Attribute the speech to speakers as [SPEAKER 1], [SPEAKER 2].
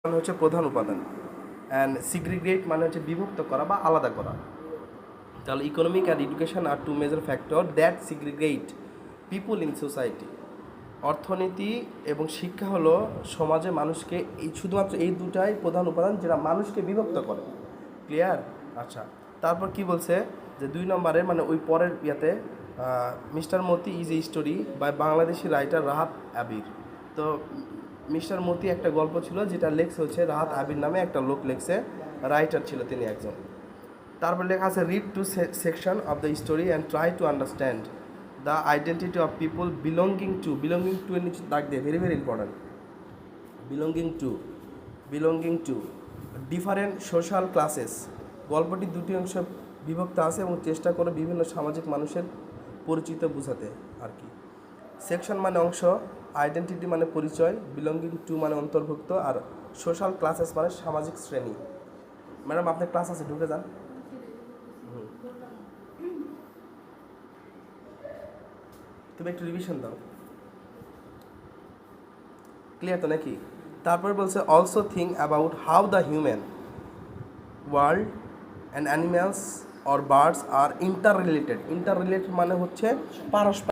[SPEAKER 1] মানে হচ্ছে প্রধান উপাদান, অ্যান্ড সিগ্রিগেট মানে হচ্ছে বিভক্ত করা বা আলাদা করা। তাহলে economic and education are two major factor that segregate people in society. অর্থনীতি এবং শিক্ষা হলো সমাজে মানুষকে শুধুমাত্র এই দুটাই প্রধান উপাদান যেটা মানুষকে বিভক্ত করে। ক্লিয়ার? আচ্ছা, তারপর কি বলছে যে 2 নম্বরের মানে ওই পরের ইয়াতে mister Moti is a story by Bangladeshi writer Rahat Abir. তো মিস্টার মতি একটা গল্প ছিল যেটা লেখছে হচ্ছে রাহাত আবির নামে একটা লোক লেখছে, রাইটার ছিল তিনি একজন। তারপর লেখা আছে read two section of the story and try to understand the identity of people belonging to এর নিচে দাগ দিয়ে, very very important. Belonging to different social classes. গল্পটি দুটি অংশে বিভক্ত আছে এবং চেষ্টা করে বিভিন্ন সামাজিক মানুষের পরিচিত বোঝাতে আর কি। সেকশন মানে অংশ, আইডেন্টিটি মানে পরিচয়, বিলঙ্গিং টু মানে অন্তর্ভুক্ত, আর সোশ্যাল ক্লাসেস মানে সামাজিক শ্রেণী। ম্যাডাম আপনার ক্লাস আছে, ঢুকে যান। তুমি একটু রিভিশন দাও। ক্লিয়ার তো নাকি? তারপর বলছে also think about how the human world and animals or birds R inter related মানে হচ্ছে পারস্পরিক।